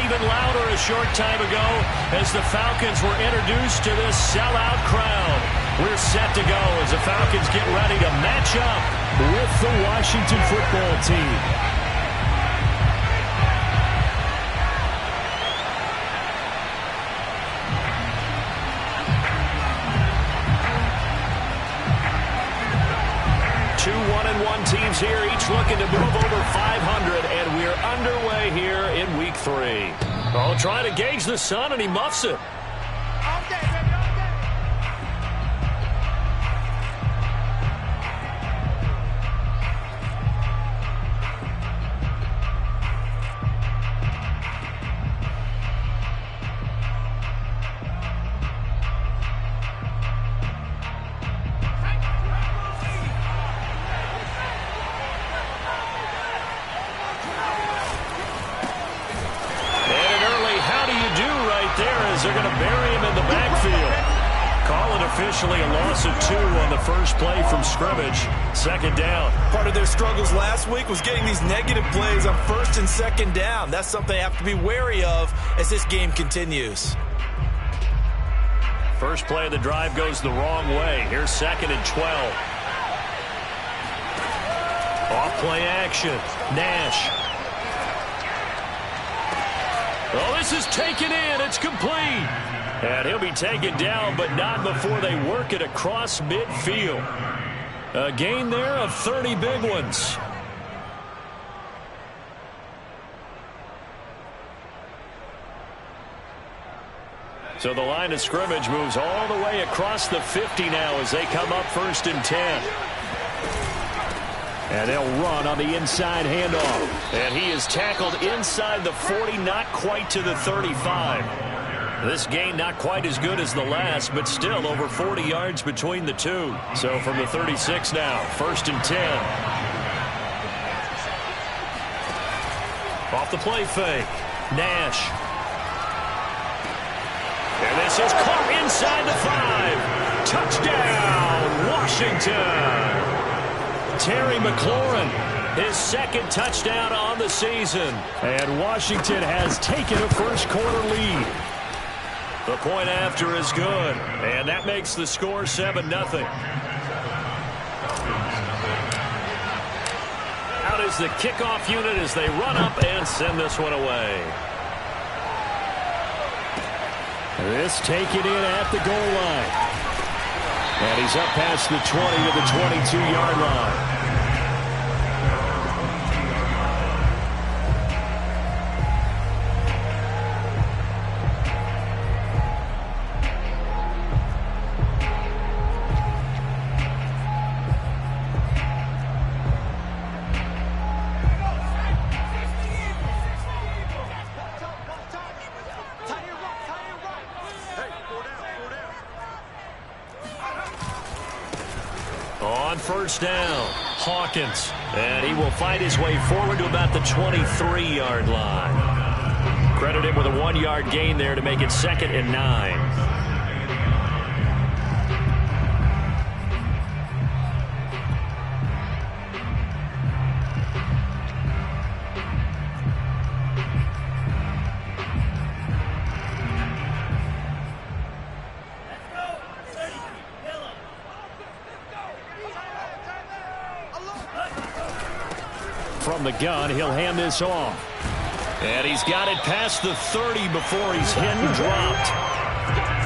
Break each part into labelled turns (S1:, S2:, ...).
S1: even louder a short time ago as the Falcons were introduced to this sellout crowd. We're set to go as the Falcons get ready to match up with the Washington football team. Two 1-1 teams here, each looking to move over 500, and we're underway here in Week 3. Oh, trying to gauge the sun, and he muffs it. They're going to bury him in the backfield. Call it officially a loss of 2 on the first play from scrimmage. Second down.
S2: Part of their struggles last week was getting these negative plays on first and second down. That's something they have to be wary of as this game continues.
S1: First play of the drive goes the wrong way. Here's 2nd and 12. Off play action. Nash. Oh, this is taken in. It's complete. And he'll be taken down, but not before they work it across midfield. A gain there of 30 big ones. So the line of scrimmage moves all the way across the 50 now as they come up 1st and 10. And they'll run on the inside handoff. And he is tackled inside the 40, not quite to the 35. This gain not quite as good as the last, but still over 40 yards between the two. So from the 36 now, 1st and 10. Off the play fake. Nash. And this is caught inside the 5. Touchdown, Washington. Terry McLaurin, his 2nd touchdown on the season. And Washington has taken a first-quarter lead. The point after is good, and that makes the score 7-0. Out is the kickoff unit as they run up and send this one away. This taken in at the goal line. And he's up past the 20 to the 22-yard line. On first down, Hawkins. And he will fight his way forward to about the 23-yard line. Credit him with a 1-yard gain there to make it 2nd and 9. From the gun, he'll hand this off. And he's got it past the 30 before he's hit and dropped.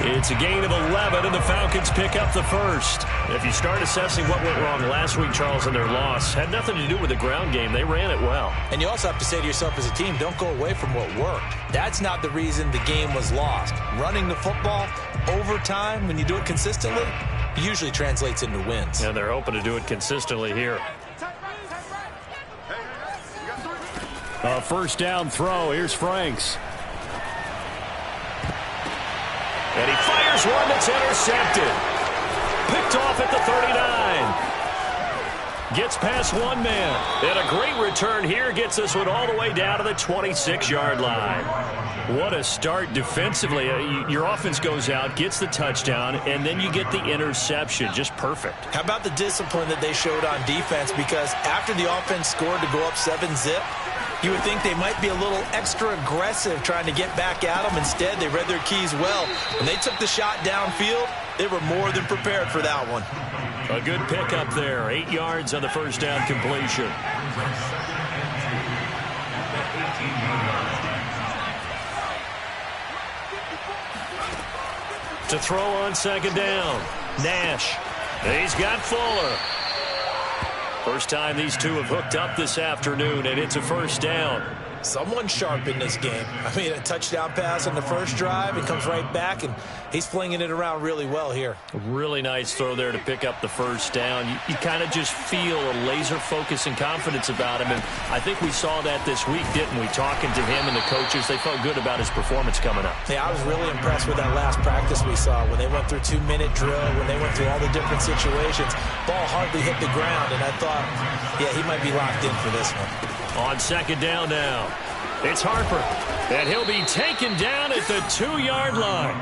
S1: It's a gain of 11, and the Falcons pick up the first. If you start assessing what went wrong last week, Charles, in their loss, had nothing to do with the ground game. They ran it well.
S2: And you also have to say to yourself as a team, don't go away from what worked. That's not the reason the game was lost. Running the football over time, when you do it consistently, usually translates into wins.
S1: And they're hoping to do it consistently here. A first down throw. Here's Franks. And he fires one that's intercepted. Picked off at the 39. Gets past one man. And a great return here gets this one all the way down to the 26-yard line. What a start defensively. Your offense goes out, gets the touchdown, and then you get the interception. Just perfect.
S2: How about the discipline that they showed on defense? Because after the offense scored to go up 7-zip, You would think they might be a little extra aggressive trying to get back at them. Instead, they read their keys well. When they took the shot downfield, they were more than prepared for that one.
S1: A good pickup there. 8 yards on the first down completion. To throw on second down. Nash. He's got Fuller. First time these two have hooked up this afternoon, and it's a first down.
S2: Someone sharp in this game. I mean, a touchdown pass on the first drive. It comes right back, and he's flinging it around really well here.
S1: A really nice throw there to pick up the first down. You kind of just feel a laser focus and confidence about him, and I think we saw that this week, didn't we? Talking to him and the coaches, they felt good about his performance coming up.
S2: Yeah, I was really impressed with that last practice we saw when they went through 2-minute drill, when they went through all the different situations. Ball hardly hit the ground, and I thought, yeah, he might be locked in for this one.
S1: On second down now, it's Harper, and he'll be taken down at the 2-yard line.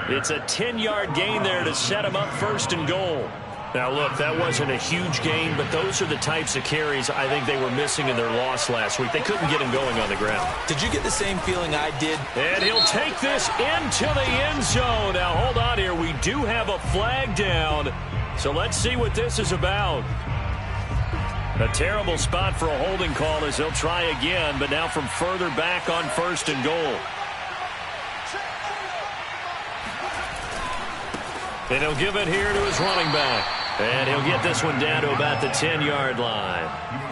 S1: It's a 10-yard gain there to set him up first and goal. Now, look, that wasn't a huge gain, but those are the types of carries I think they were missing in their loss last week. They couldn't get him going on the ground.
S2: Did you get the same feeling I did?
S1: And he'll take this into the end zone. Now, hold on here. We do have a flag down, so let's see what this is about. A terrible spot for a holding call as they'll try again, but now from further back on first and goal. And he'll give it here to his running back. And he'll get this one down to about the 10-yard line.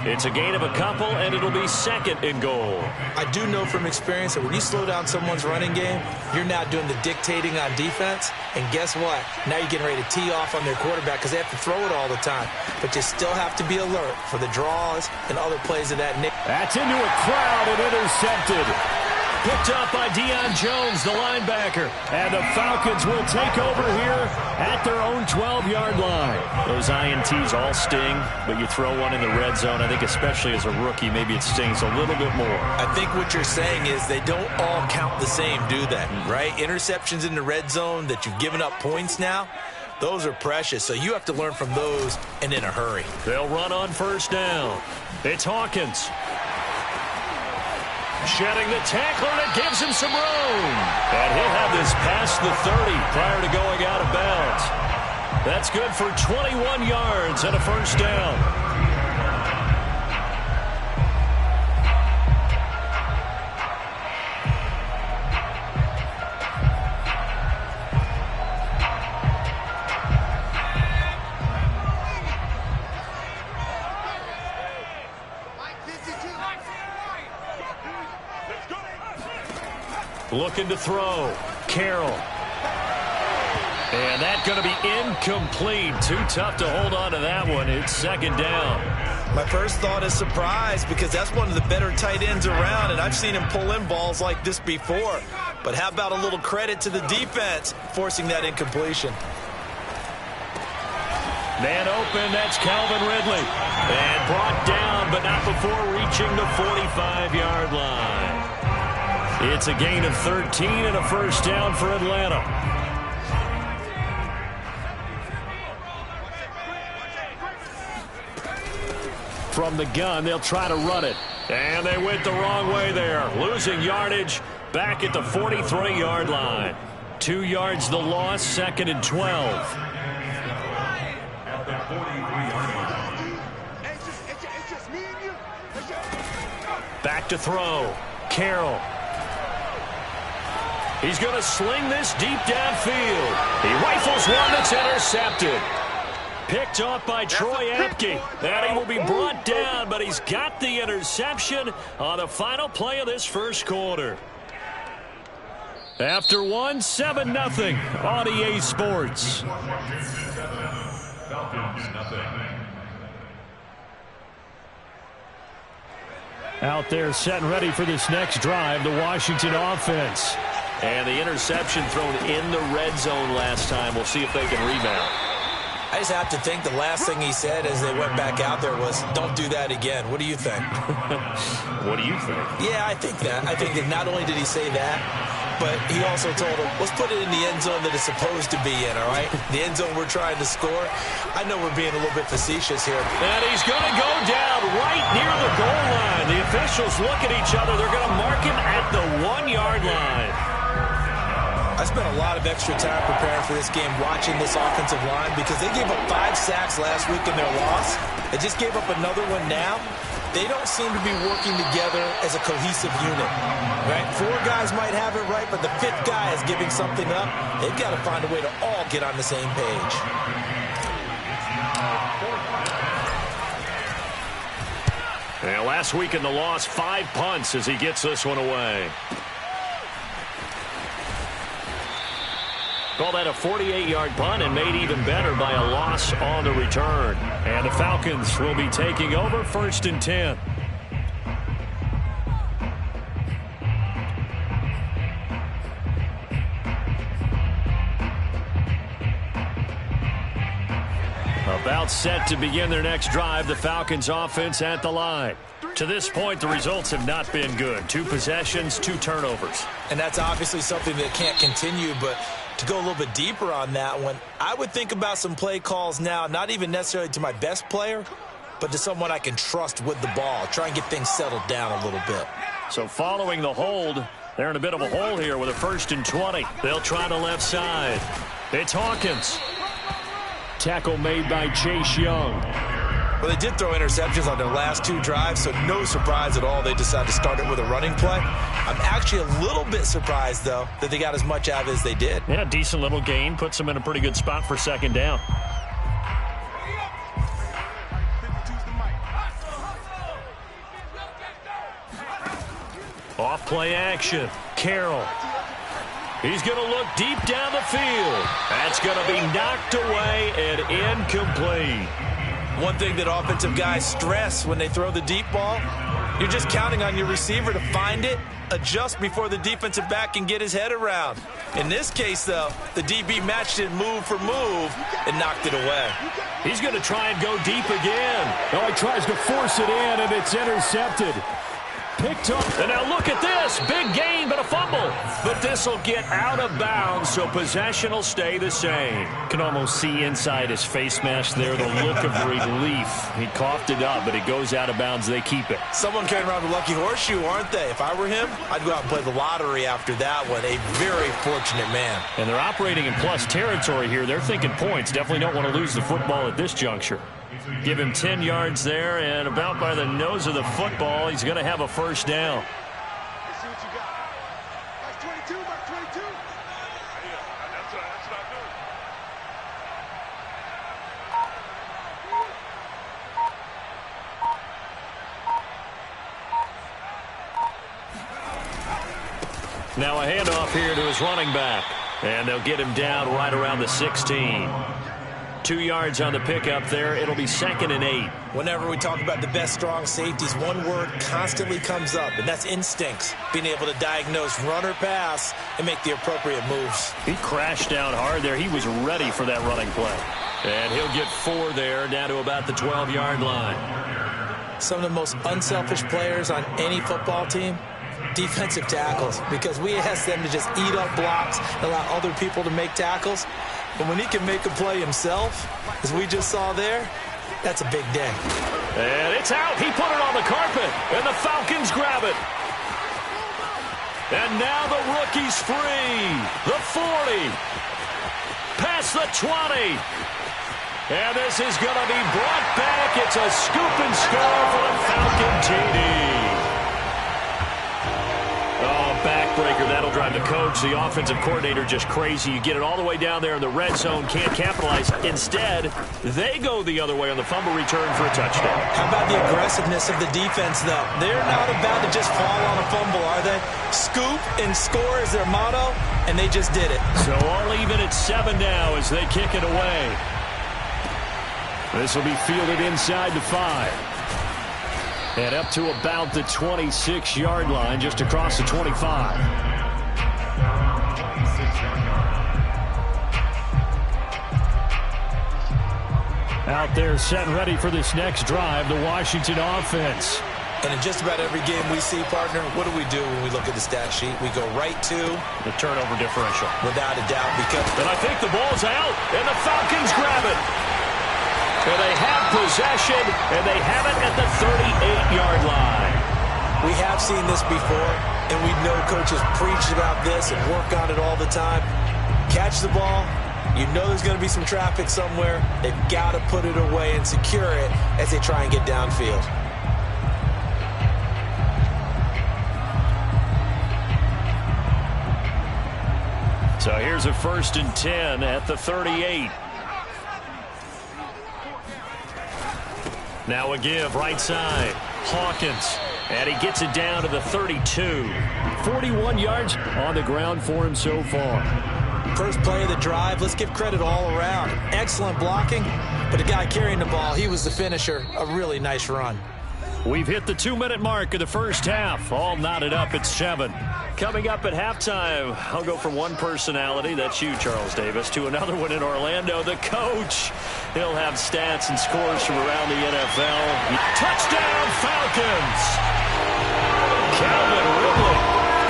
S1: It's a gain of a couple, and it'll be second and goal.
S2: I do know from experience that when you slow down someone's running game, you're not doing the dictating on defense. And guess what? Now you're getting ready to tee off on their quarterback because they have to throw it all the time. But you still have to be alert for the draws and other plays of that.
S1: That's into a crowd and intercepted. Picked up by Deion Jones, the linebacker. And the Falcons will take over here at their own 12-yard line. Those INTs all sting, but you throw one in the red zone. I think especially as a rookie, maybe it stings a little bit more.
S2: I think what you're saying is they don't all count the same, do they? Right? Interceptions in the red zone that you've given up points now, those are precious. So you have to learn from those and in a hurry.
S1: They'll run on first down. It's Hawkins. Shedding the tackler, and it gives him some room. And he'll have this past the 30 prior to going out of bounds. That's good for 21 yards and a first down. Looking to throw. Carroll. And that's going to be incomplete. Too tough to hold on to that one. It's second down.
S2: My first thought is surprise because that's one of the better tight ends around, and I've seen him pull in balls like this before. But how about a little credit to the defense forcing that incompletion?
S1: Man open, that's Calvin Ridley. And brought down, but not before reaching the 45-yard line. It's a gain of 13 and a first down for Atlanta. From the gun, they'll try to run it. And they went the wrong way there. Losing yardage back at the 43-yard line. 2 yards the loss, second and 12. Back to throw. Carroll. He's going to sling this deep downfield. He rifles one that's intercepted. Picked off by Troy Apke. And he will be brought down, but he's got the interception on the final play of this first quarter. After one, 7-0 on EA Sports. Out there set and ready for this next drive, the Washington offense. And the interception thrown in the red zone last time. We'll see if they can rebound.
S2: I just have to think the last thing he said as they went back out there was, don't do that again. What do you think?
S1: What do you think?
S2: Yeah, I think that. I think that not only did he say that, but he also told him, let's put it in the end zone that it's supposed to be in, all right? The end zone we're trying to score. I know we're being a little bit facetious here.
S1: And he's going to go down right near the goal line. The officials look at each other. They're going to mark him at the 1-yard line.
S2: I spent a lot of extra time preparing for this game watching this offensive line because they gave up 5 sacks last week in their loss. They just gave up another one now. They don't seem to be working together as a cohesive unit. Right? 4 guys might have it right, but the 5th guy is giving something up. They've got to find a way to all get on the same page.
S1: And last week in the loss, 5 punts as he gets this one away. Call that a 48-yard punt and made even better by a loss on the return. And the Falcons will be taking over 1st and 10. About set to begin their next drive, the Falcons offense at the line. To this point, the results have not been good. 2 possessions, 2 turnovers.
S2: And that's obviously something that can't continue, but to go a little bit deeper on that one, I would think about some play calls now, not even necessarily to my best player, but to someone I can trust with the ball. Try and get things settled down a little bit.
S1: So following the hold, they're in a bit of a hole here with a 1st and 20. They'll try the left side. It's Hawkins. Tackle made by Chase Young.
S2: Well, they did throw interceptions on their last 2 drives, so no surprise at all they decided to start it with a running play. I'm actually a little bit surprised, though, that they got as much out of it as they did.
S1: Yeah, decent little gain. Puts them in a pretty good spot for 2nd down. Off play action. Carroll. He's going to look deep down the field. That's going to be knocked away and incomplete.
S2: One thing that offensive guys stress when they throw the deep ball, you're just counting on your receiver to find it, adjust before the defensive back can get his head around. In this case, though, the DB matched it move for move and knocked it away.
S1: He's going to try and go deep again. Oh, he tries to force it in, and it's intercepted. Picked up. And now look at this. Big gain, but a fumble. But this will get out of bounds, so possession will stay the same. Can almost see inside his face mask there the look of relief. He coughed it up, but it goes out of bounds. They keep it.
S2: Someone carrying around a lucky horseshoe, aren't they? If I were him, I'd go out and play the lottery after that one. A very fortunate man.
S1: And they're operating in plus territory here. They're thinking points. Definitely don't want to lose the football at this juncture. Give him 10 yards there, and about by the nose of the football, he's going to have a 1st down.
S3: Let's see what you got. Box 22, box 22. That's not
S1: good. Now a handoff here to his running back, and they'll get him down right around the 16. 2 yards on the pickup there. It'll be 2nd and 8.
S2: Whenever we talk about the best strong safeties, one word constantly comes up, and that's instincts. Being able to diagnose run or pass and make the appropriate moves.
S1: He crashed down hard there. He was ready for that running play. And he'll get 4 there, down to about the 12-yard line.
S2: Some of the most unselfish players on any football team, defensive tackles, because we ask them to just eat up blocks and allow other people to make tackles. But when he can make a play himself, as we just saw there, that's a big day.
S1: And it's out. He put it on the carpet, and the Falcons grab it. And now the rookie's free. The 40. Past the 20. And this is going to be brought back. It's a scoop and score for the Falcon TD. Oh, backbreaker. That'll drive the coach, the offensive coordinator, just crazy. You get it all the way down there in the red zone, can't capitalize. Instead, they go the other way on the fumble return for a touchdown.
S2: How about the aggressiveness of the defense, though? They're not about to just fall on a fumble, are they? Scoop and score is their motto, and they just did it.
S1: So all even at 7 now as they kick it away. This will be fielded inside the 5. And up to about the 26-yard line, just across the 25. Out there set and ready for this next drive, the Washington offense.
S2: And in just about every game we see, partner, what do we do when we look at the stat sheet? We go right to
S1: the turnover differential.
S2: Without a doubt, because...
S1: And I think the ball's out, and the Falcons grab it. And they have possession, and they have it at the 38-yard line.
S2: We have seen this before, and we know coaches preach about this and work on it all the time. Catch the ball. You know there's going to be some traffic somewhere. They've got to put it away and secure it as they try and get downfield.
S1: So here's a 1st and 10 at the 38. Now a give right side. Hawkins. And he gets it down to the 32. 41 yards on the ground for him so far.
S2: First play of the drive, let's give credit all around. Excellent blocking, but the guy carrying the ball, he was the finisher. A really nice run.
S1: We've hit the 2-minute mark of the first half. All knotted up at 7. Coming up at halftime, I'll go from one personality, that's you, Charles Davis, to another one in Orlando, the coach. He'll have stats and scores from around the NFL. Touchdown, Falcons! Calvin Ridley,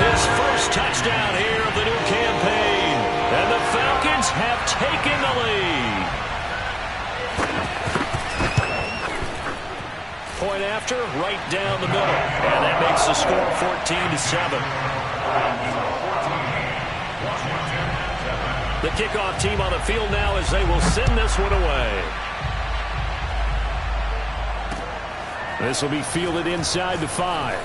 S1: his first touchdown here of the new campaign. And the Falcons have taken the lead. Point after, right down the middle. And that makes the score 14-7. The kickoff team on the field now as they will send this one away. This will be fielded inside the 5.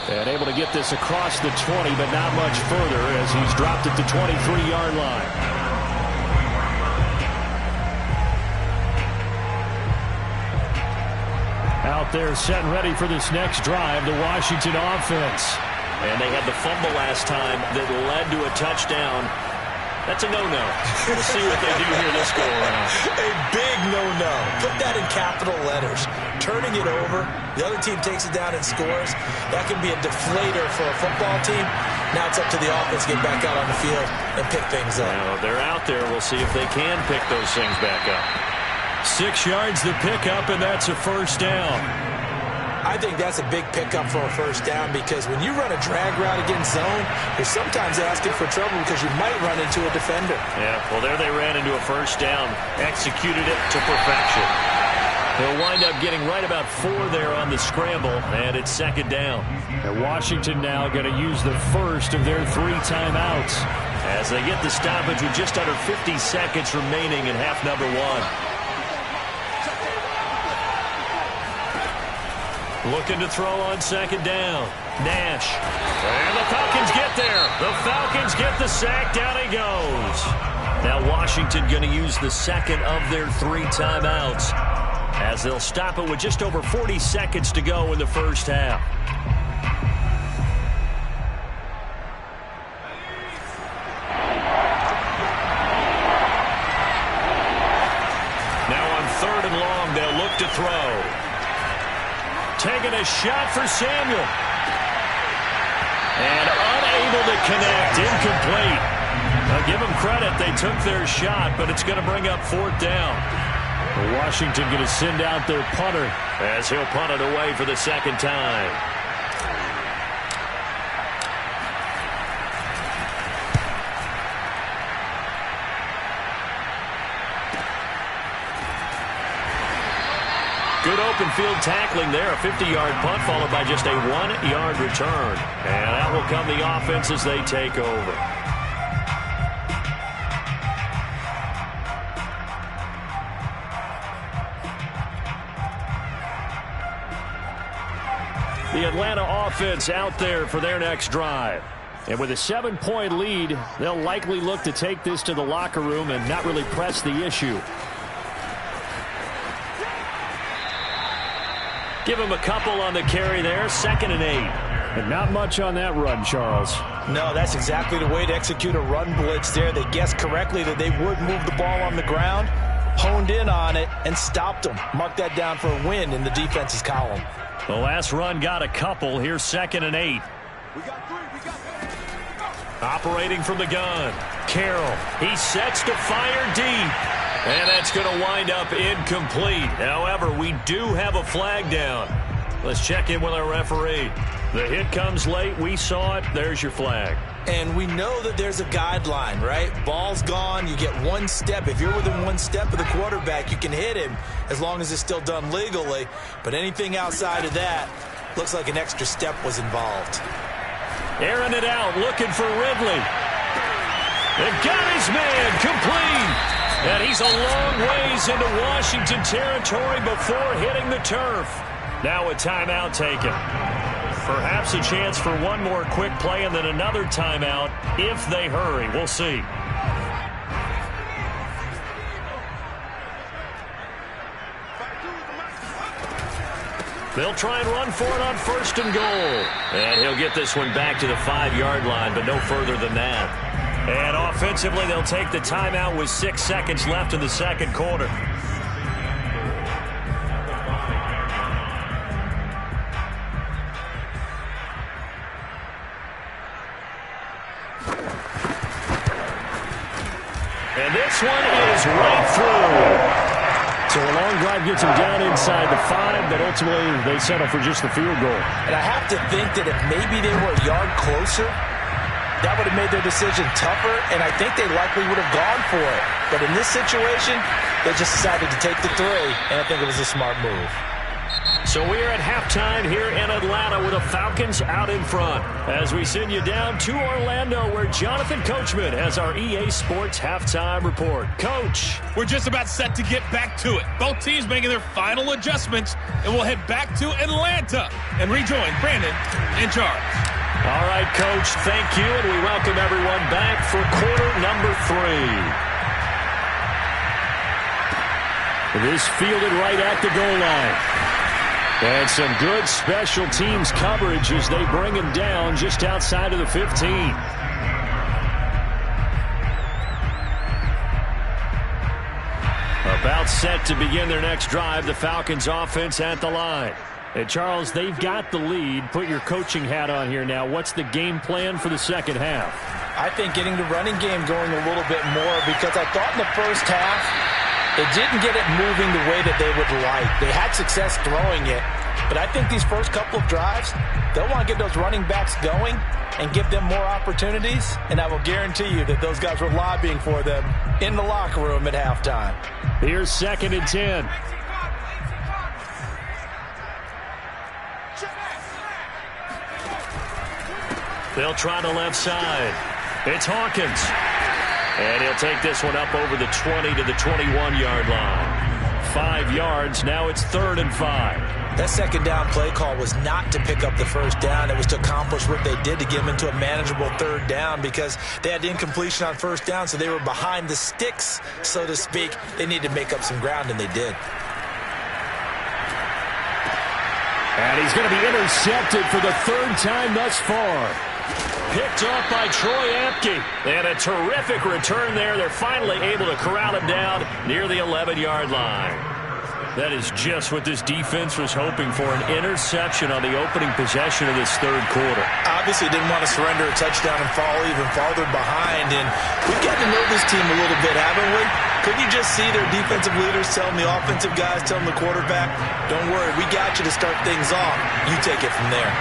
S1: And able to get this across the 20, but not much further as he's dropped at the 23-yard line. Out there set and ready for this next drive, the Washington offense. And they had the fumble last time that led to a touchdown. That's a no-no. We'll see what they do here this go-around.
S2: A big no-no. Put that in capital letters. Turning it over, the other team takes it down and scores. That can be a deflator for a football team. Now it's up to the offense to get back out on the field and pick things up.
S1: Well, they're out there. We'll see if they can pick those things back up. 6 yards the pickup, and that's a first down.
S2: I think that's a big pickup for a first down because when you run a drag route against zone, you're sometimes asking for trouble because you might run into a defender.
S1: Yeah, well, there they ran into a first down, executed it to perfection. They'll wind up getting right about 4 there on the scramble, and it's 2nd down. And Washington now going to use the first of their 3 timeouts as they get the stoppage with just under 50 seconds remaining in half number 1. Looking to throw on 2nd down. Nash. And the Falcons get there. The Falcons get the sack. Down he goes. Now Washington going to use the 2nd of their 3 timeouts as they'll stop it with just over 40 seconds to go in the first half. Now on 3rd and long, they'll look to throw. Taking a shot for Samuel. And unable to connect. Incomplete. Now give them credit. They took their shot, but it's going to bring up 4th down. Washington going to send out their punter as he'll punt it away for the 2nd time. Good open field tackling there. A 50-yard punt followed by just a 1-yard return. And that will come the offense as they take over. The Atlanta offense out there for their next drive. And with a 7-point lead, they'll likely look to take this to the locker room and not really press the issue. Give him a couple on the carry there. 2nd and 8. And not much on that run, Charles.
S2: No, that's exactly the way to execute a run blitz there. They guessed correctly that they would move the ball on the ground, honed in on it, and stopped them. Mark that down for a win in the defense's column.
S1: The last run got a couple. Here's 2nd and 8.
S3: We got 3.
S1: Operating from the gun. Carroll. He sets to fire deep. And that's going to wind up incomplete. However, we do have a flag down. Let's check in with our referee. The hit comes late. We saw it. There's your flag.
S2: And we know that there's a guideline, right? Ball's gone. You get one step. If you're within one step of the quarterback, you can hit him as long as it's still done legally. But anything outside of that looks like an extra step was involved.
S1: Airing it out, looking for Ridley. They've got his man complete. And he's a long ways into Washington territory before hitting the turf. Now a timeout taken. Perhaps a chance for one more quick play and then another timeout if they hurry. We'll see. They'll try and run for it on 1st and goal. And he'll get this one back to the 5-yard line, but no further than that. And offensively, they'll take the timeout with 6 seconds left in the second quarter. And this one is right through.
S4: So a long drive gets them down inside the 5, but ultimately they settle for just the field goal.
S2: And I have to think that if maybe they were a yard closer, that would have made their decision tougher, and I think they likely would have gone for it. But in this situation, they just decided to take the 3, and I think it was a smart move.
S1: So we're at halftime here in Atlanta with the Falcons out in front as we send you down to Orlando where Jonathan Coachman has our EA Sports halftime report. Coach.
S5: We're just about set to get back to it. Both teams making their final adjustments, and we'll head back to Atlanta and rejoin Brandon in charge.
S1: All right, Coach, thank you, and we welcome everyone back for quarter number 3.
S4: This fielded right at the goal line. And some good special teams coverage as they bring him down just outside of the 15. About set to begin their next drive, the Falcons offense at the line. And Charles, they've got the lead. Put your coaching hat on here now. What's the game plan for the second half?
S2: I think getting the running game going a little bit more because I thought in the first half it didn't get it moving the way that they would like. They had success throwing it, but I think these first couple of drives, they'll want to get those running backs going and give them more opportunities, and I will guarantee you that those guys were lobbying for them in the locker room at halftime.
S4: Here's 2nd and 10.
S1: They'll try the left side. It's Hawkins. And he'll take this one up over the 20 to the 21-yard line. 5 yards. Now it's 3rd and 5.
S2: That second down play call was not to pick up the first down. It was to accomplish what they did to get them into a manageable 3rd down because they had incompletion on 1st down, so they were behind the sticks, so to speak. They needed to make up some ground, and they did.
S4: And he's going to be intercepted for the 3rd time thus far.
S1: Picked off by Troy Apke. And a terrific return there. They're finally able to corral him down near the 11-yard line. That is just what this defense was hoping for, an interception on the opening possession of this 3rd quarter.
S2: Obviously didn't want to surrender a touchdown and fall even farther behind. And we've gotten to know this team a little bit, haven't we? Couldn't you just see their defensive leaders telling the offensive guys, telling the quarterback, don't worry, we got you to start things off. You take it from there.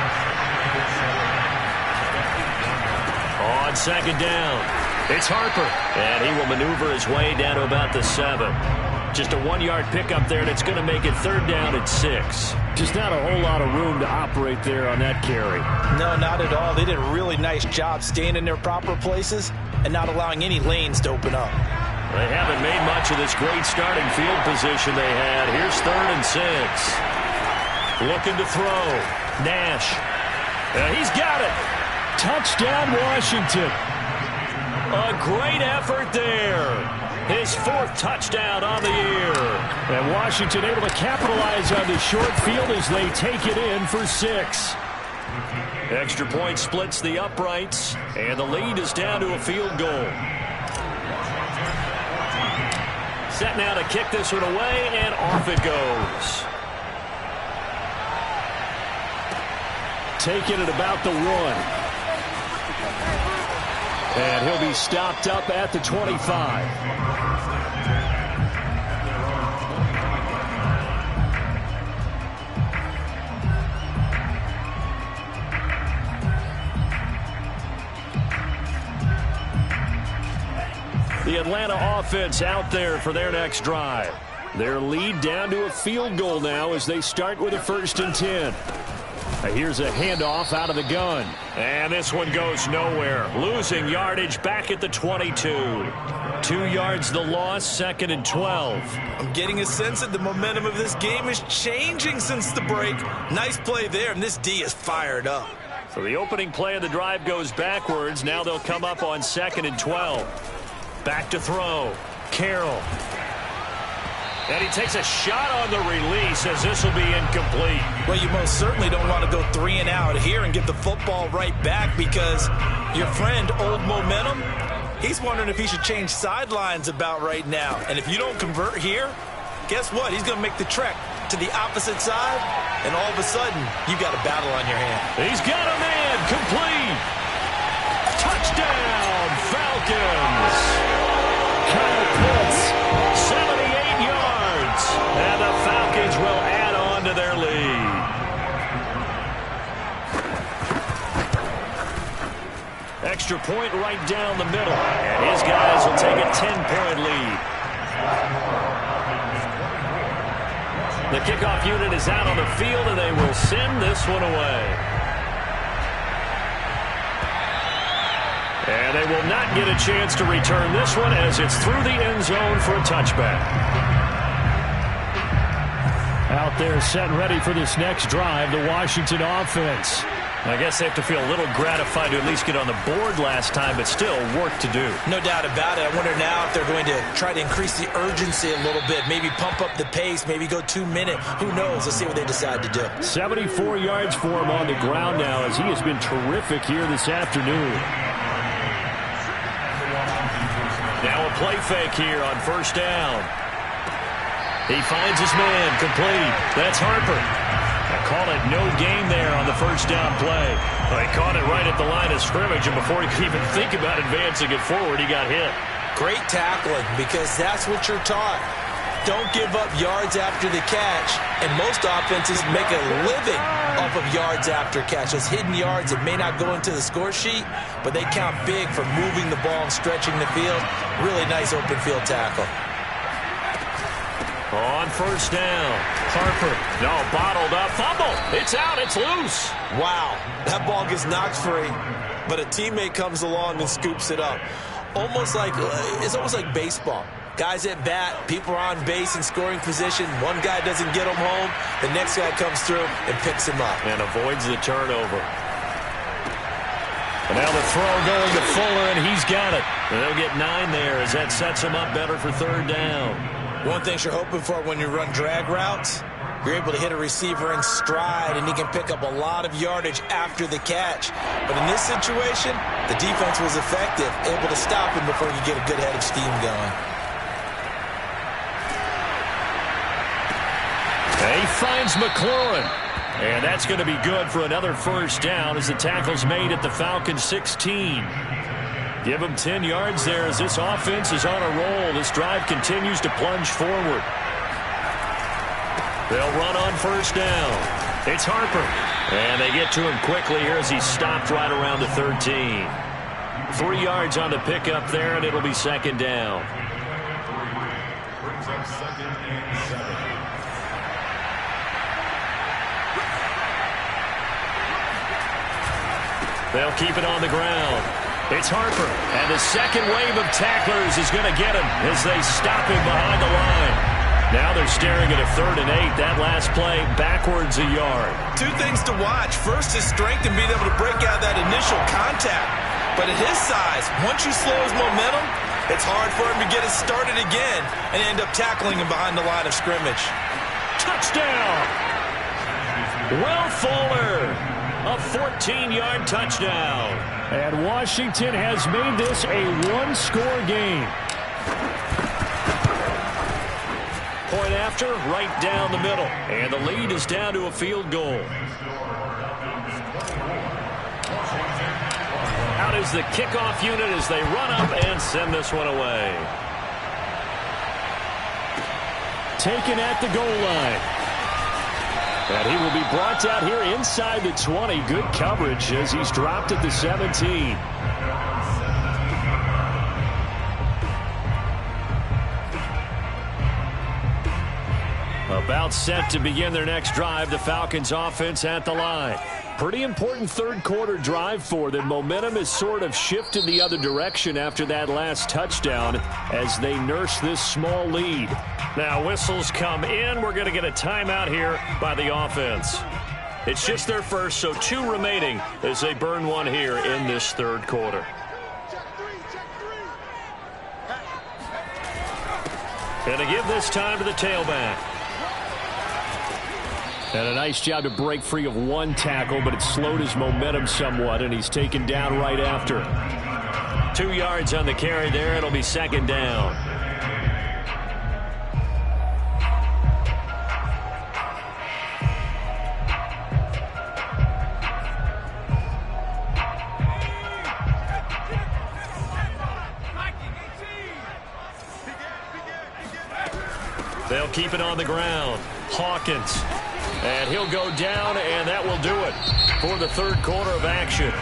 S1: On 2nd down, it's Harper. And he will maneuver his way down to about the 7. Just a 1-yard pickup there, and it's going to make it 3rd down at 6.
S4: Just not a whole lot of room to operate there on that carry.
S2: No, not at all. They did a really nice job staying in their proper places and not allowing any lanes to open up.
S1: They haven't made much of this great starting field position they had. Here's 3rd and 6. Looking to throw. Nash. He's got it.
S4: Touchdown, Washington.
S1: A great effort there. His 4th touchdown on the year.
S4: And Washington able to capitalize on the short field as they take it in for 6.
S1: Extra point splits the uprights, and the lead is down to a field goal. Set now to kick this one away, and off it goes.
S4: Take it at about the 1. And he'll be stopped up at the 25. The Atlanta offense out there for their next drive. Their lead down to a field goal now as they start with a 1st and 10. Here's a handoff out of the gun. And this one goes nowhere. Losing yardage back at the 22. 2 yards the loss, 2nd and 12.
S2: I'm getting a sense that the momentum of this game is changing since the break. Nice play there, and this D is fired up.
S4: So the opening play of the drive goes backwards. Now they'll come up on 2nd and 12. Back to throw. Carroll. And he takes a shot on the release as this will be incomplete.
S2: Well, you most certainly don't want to go 3 and out here and get the football right back because your friend, Old Momentum, he's wondering if he should change sidelines about right now. And if you don't convert here, guess what? He's going to make the trek to the opposite side, and all of a sudden, you've got a battle on your hand.
S4: He's got a man. Complete. Touchdown, Falcons. Kyle Pitts, 78 yards. And the Falcons will add on to their lead. Extra point right down the middle. And his guys will take a 10-point lead. The kickoff unit is out on the field, and they will send this one away. And they will not get a chance to return this one as it's through the end zone for a touchback. Out there set and ready for this next drive, the Washington offense. I guess they have to feel a little gratified to at least get on the board last time, but still work to do.
S2: No doubt about it. I wonder now if they're going to try to increase the urgency a little bit, maybe pump up the pace, maybe go 2 minute. Who knows? Let's see what they decide to do.
S4: 74 yards for him on the ground now as he has been terrific here this afternoon. Now a play fake here on 1st down. He finds his man, complete. That's Harper. I call it no gain there on the 1st down play. Well, he caught it right at the line of scrimmage, and before he could even think about advancing it forward, he got hit.
S2: Great tackling, because that's what you're taught. Don't give up yards after the catch, and most offenses make a living off of yards after catch. Those hidden yards that may not go into the score sheet, but they count big for moving the ball and stretching the field. Really nice open field tackle.
S4: On 1st down, Harper. No, bottled up. Fumble. It's out. It's loose.
S2: Wow. That ball gets knocked free, but a teammate comes along and scoops it up. It's almost like baseball. Guys at bat, people are on base in scoring position. One guy doesn't get him home. The next guy comes through and picks him up.
S4: And avoids the turnover. And now the throw going to Fuller, and he's got it. And they'll get 9 there as that sets him up better for 3rd down.
S2: One thing you're hoping for when you run drag routes, you're able to hit a receiver in stride, and he can pick up a lot of yardage after the catch. But in this situation, the defense was effective, able to stop him before you get a good head of steam going.
S4: He finds McLaurin. And that's going to be good for another 1st down as the tackle's made at the Falcons 16. Give them 10 yards there as this offense is on a roll. This drive continues to plunge forward. They'll run on 1st down. It's Harper. And they get to him quickly here as he's stopped right around the 13. 3 yards on the pickup there, and it'll be 2nd down.
S3: Brings up 2nd and 7.
S4: They'll keep it on the ground. It's Harper, and the second wave of tacklers is going to get him as they stop him behind the line. Now they're staring at a 3rd and 8. That last play backwards a yard.
S2: 2 things to watch. First, his strength and being able to break out that initial contact. But at his size, once you slow his momentum, it's hard for him to get it started again and end up tackling him behind the line of scrimmage.
S4: Touchdown! Will Fuller, a 14-yard touchdown. And Washington has made this a 1-score game. Point after, right down the middle. And the lead is down to a field goal. Out is the kickoff unit as they run up and send this one away. Taken at the goal line. And he will be brought down here inside the 20. Good coverage as he's dropped at the 17. About set to begin their next drive. The Falcons offense at the line. Pretty important third quarter drive for them. Momentum has sort of shifted the other direction after that last touchdown as they nurse this small lead. Now whistles come in. We're going to get a timeout here by the offense. It's just their first, so 2 remaining as they burn one here in this third quarter. And to give this time to the tailback. And a nice job to break free of one tackle, but it slowed his momentum somewhat, and he's taken down right after. 2 yards on the carry there. It'll be second down. They'll keep it on the ground. Hawkins. And he'll go down, and that will do it for the third quarter of action.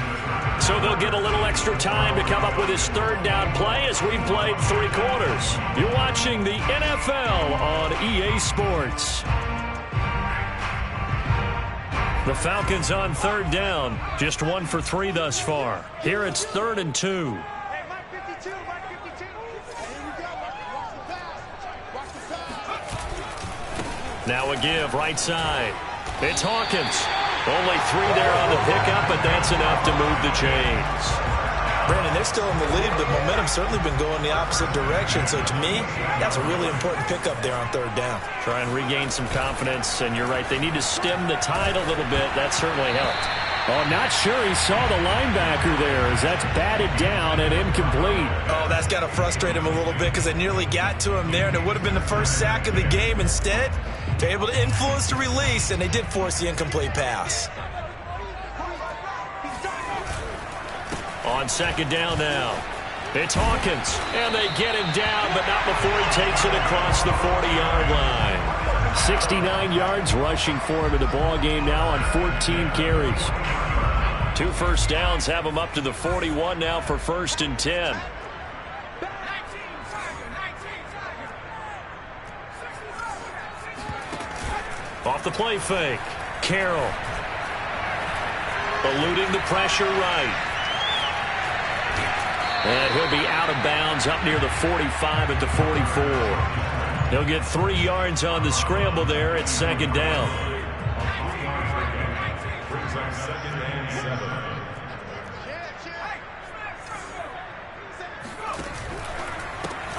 S4: So they'll get a little extra time to come up with his third down play as we've played 3 quarters. You're watching the NFL on EA Sports. The Falcons on third down. Just 1 for 3 thus far. Here it's 3rd and 2. Now a give, right side. It's Hawkins. Only 3 there on the pickup, but that's enough to move the chains.
S2: Brandon, they're still in the lead, but momentum's certainly been going the opposite direction. So to me, that's a really important pickup there on third down.
S4: Try and regain some confidence, and you're right. They need to stem the tide a little bit. That certainly helped. Oh, not sure he saw the linebacker there as that's batted down and incomplete.
S2: Oh, that's got to frustrate him a little bit because they nearly got to him there, and it would have been the first sack of the game. Instead, they're able to influence the release, and they did force the incomplete pass.
S4: On second down now. It's Hawkins, and they get him down, but not before he takes it across the 40-yard line. 69 yards rushing for him in the ball game now on 14 carries. 2 first downs have him up to the 41 now for 1st and 10. Off the play fake. Carroll. Eluding the pressure right. And he'll be out of bounds up near the 45 at the 44. He'll get 3 yards on the scramble there at second down.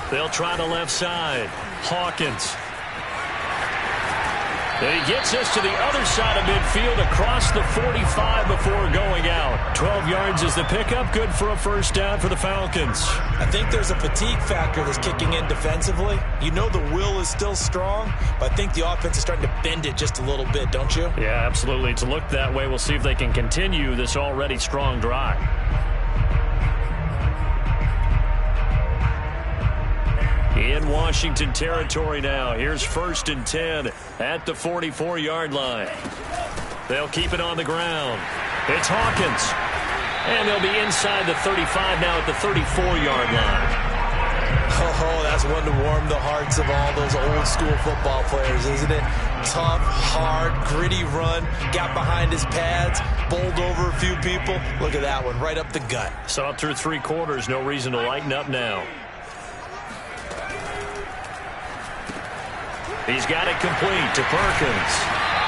S4: They'll try the left side. Hawkins. And he gets us to the other side of midfield across the 45 before going out. 12 yards is the pickup. Good for a first down for the Falcons.
S2: I think there's a fatigue factor that's kicking in defensively. You know the will is still strong, but I think the offense is starting to bend it just a little bit, don't you?
S4: Yeah, absolutely. It's looked that way. We'll see if they can continue this already strong drive. In Washington territory now. Here's 1st and 10 at the 44-yard line. They'll keep it on the ground. It's Hawkins. And they'll be inside the 35 now at the 34-yard line.
S2: Oh, that's one to warm the hearts of all those old school football players, isn't it? Tough, hard, gritty run. Got behind his pads, bowled over a few people. Look at that one, right up the gut.
S4: Saw it through 3 quarters. No reason to lighten up now. He's got it complete to Perkins.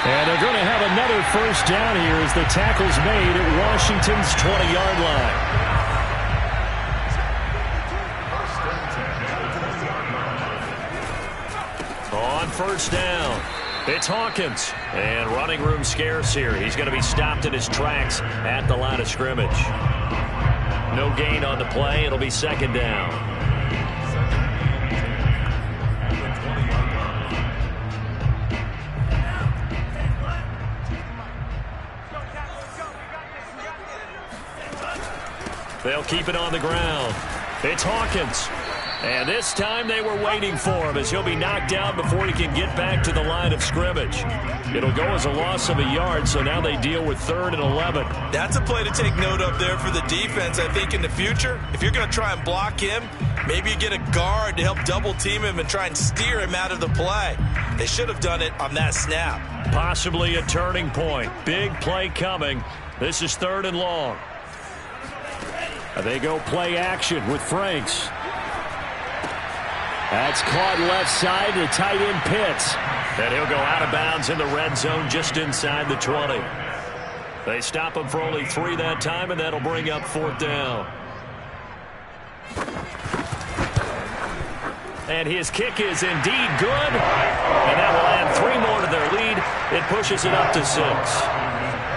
S4: And they're going to have another first down here as the tackle's made at Washington's 20-yard line. On first down, it's Hawkins. And running room scarce here. He's going to be stopped in his tracks at the line of scrimmage. No gain on the play. It'll be second down. They'll keep it on the ground. It's Hawkins. And this time they were waiting for him as he'll be knocked down before he can get back to the line of scrimmage. It'll go as a loss of a yard, so now they deal with 3rd and 11.
S2: That's a play to take note of there for the defense. I think in the future, if you're going to try and block him, Maybe you get a guard to help double team him and try and steer him out of the play. They should have done it on that snap.
S1: Possibly a turning point. Big play coming. This is 3rd and long. They go play action with Franks. That's caught left side to tight end Pitts. And he'll go out of bounds in the red zone just inside the 20. They stop him for only 3 that time, and that'll bring up 4th down. And his kick is indeed good. And that will add 3 more to their lead. It pushes it up to 6.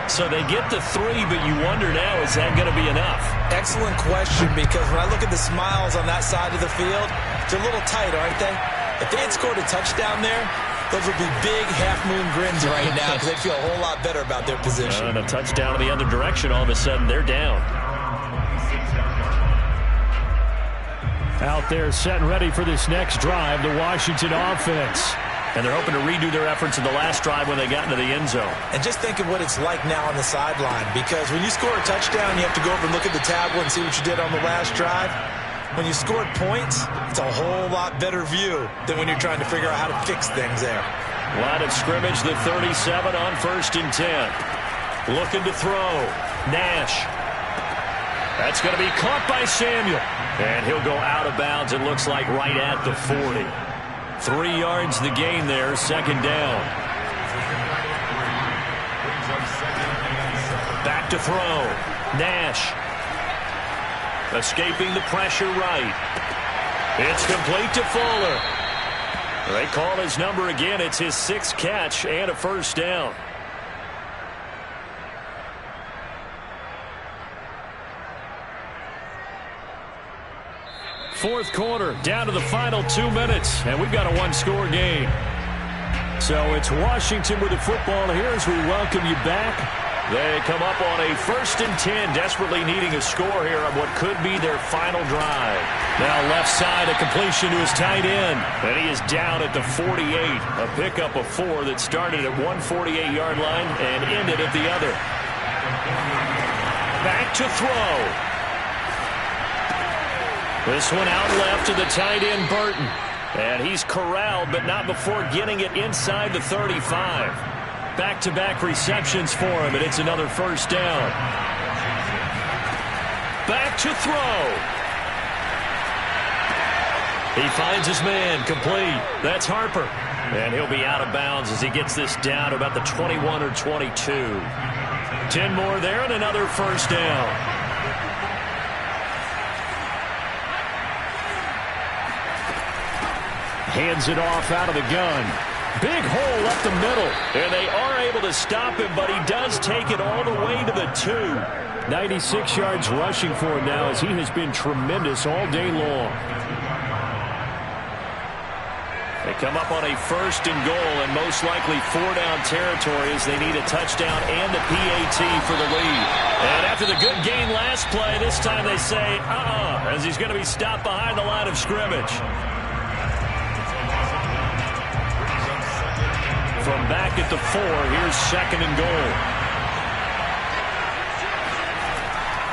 S1: So they get to 3, but you wonder now, is that going to be enough?
S2: Excellent question, because when I look at the smiles on that side of the field, they're a little tight, aren't they? If they had scored a touchdown there, those would be big half-moon grins right now because they feel a whole lot better about their position.
S1: And a touchdown in the other direction, all of a sudden they're down. Out there set and ready for this next drive, the Washington offense. And they're hoping to redo their efforts in the last drive when they got into the end zone.
S2: And just think of what it's like now on the sideline, because when you score a touchdown, you have to go over and look at the tablet and see what you did on the last drive. When you scored points, it's a whole lot better view than when you're trying to figure out how to fix things there.
S1: Line of scrimmage, the 37 on 1st and 10. Looking to throw. Nash. That's going to be caught by Samuel. And he'll go out of bounds, it looks like right at the 40. 3 yards the gain there, 2nd down. Back to throw. Nash. Escaping the pressure right. It's complete to Fuller. They call his number again. It's his 6th catch and a 1st down. Fourth quarter, down to the final 2 minutes, and we've got a 1-score game. So it's Washington with the football here as we welcome you back. They come up on a 1st and 10, desperately needing a score here on what could be their final drive. Now left side, a completion to his tight end, and he is down at the 48. A pickup of 4 that started at 148-yard line and ended at the other. Back to throw. This one out left to the tight end, Burton. And he's corralled, but not before getting it inside the 35. Back-to-back receptions for him, and it's another 1st down. Back to throw. He finds his man, complete. That's Harper. And he'll be out of bounds as he gets this down to about the 21 or 22. 10 more there and another 1st down. Hands it off out of the gun. Big hole up the middle. And they are able to stop him, but he does take it all the way to the 2. 96 yards rushing for him now as he has been tremendous all day long. They come up on a 1st and goal and most likely 4-down territory as they need a touchdown and a PAT for the lead. And after the good gain last play, this time they say, as he's going to be stopped behind the line of scrimmage. From back at the 4, here's 2nd and goal.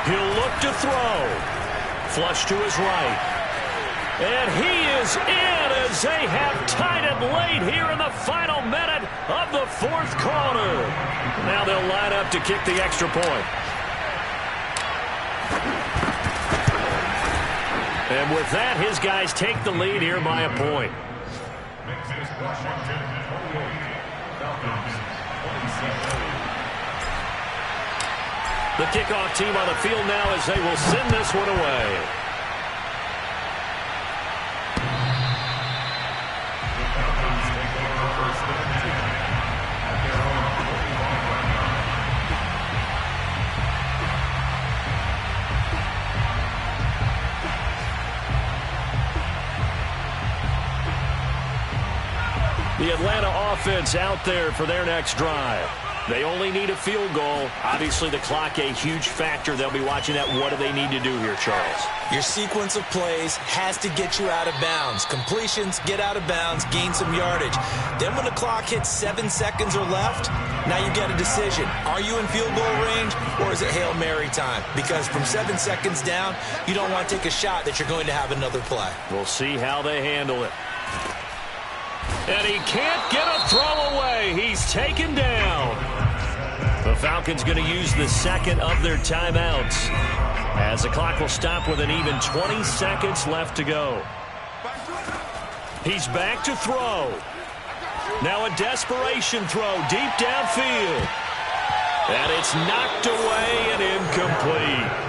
S1: He'll look to throw. Flush to his right. And he is in as they have tied it late here in the final minute of the 4th quarter. Now they'll line up to kick the extra point. And with that, his guys take the lead here by a point. The kickoff team on the field now as they will send this one away. The Atlanta offense out there for their next drive. They only need a field goal. Obviously, the clock a huge factor. They'll be watching that. What do they need to do here, Charles?
S2: Your sequence of plays has to get you out of bounds. Completions, get out of bounds, gain some yardage. Then when the clock hits 7 seconds or left, now you get a decision. Are you in field goal range, or is it Hail Mary time? Because from 7 seconds down, you don't want to take a shot that you're going to have another play.
S1: We'll see how they handle it. And he can't get a throw away. He's taken down. The Falcons going to use the second of their timeouts, as the clock will stop with an even 20 seconds left to go. He's back to throw. Now a desperation throw deep downfield. And it's knocked away and incomplete.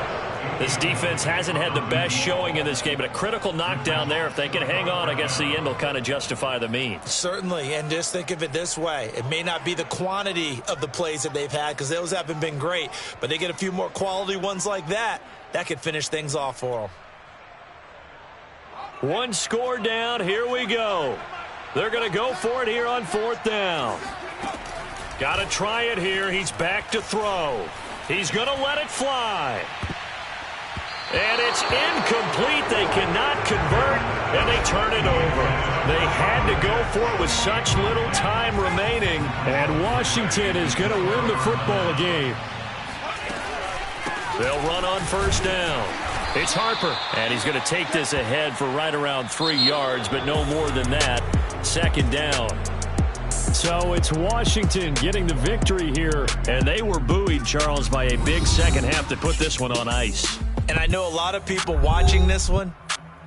S1: This defense hasn't had the best showing in this game, but a critical knockdown there. If they can hang on, I guess the end will kind of justify the means.
S2: Certainly, and just think of it this way. It may not be the quantity of the plays that they've had, because those haven't been great, but they get a few more quality ones like that. That could finish things off for them.
S1: One score down. Here we go. They're going to go for it here on 4th down. Got to try it here. He's back to throw. He's going to let it fly. And it's incomplete. They cannot convert, and they turn it over. They had to go for it with such little time remaining. And Washington is going to win the football game. They'll run on 1st down. It's Harper, and he's going to take this ahead for right around 3 yards, but no more than that. 2nd down. So it's Washington getting the victory here. And they were buoyed, Charles, by a big second half that put this one on ice.
S2: And I know a lot of people watching this one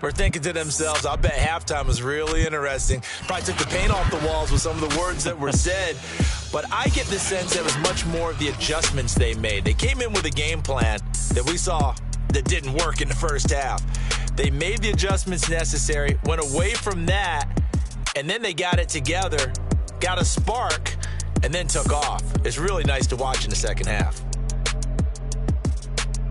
S2: were thinking to themselves, I bet halftime was really interesting. Probably took the paint off the walls with some of the words that were said. But I get the sense that it was much more of the adjustments they made. They came in with a game plan that we saw that didn't work in the first half. They made the adjustments necessary, went away from that, and then they got it together, got a spark, and then took off. It's really nice to watch in the second half.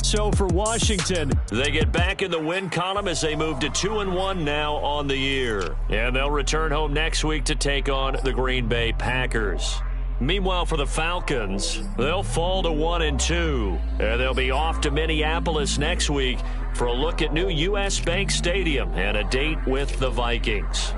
S1: So for Washington, they get back in the win column as they move to 2-1 now on the year. And they'll return home next week to take on the Green Bay Packers. Meanwhile, for the Falcons, they'll fall to 1-2. And they'll be off to Minneapolis next week for a look at new U.S. Bank Stadium and a date with the Vikings.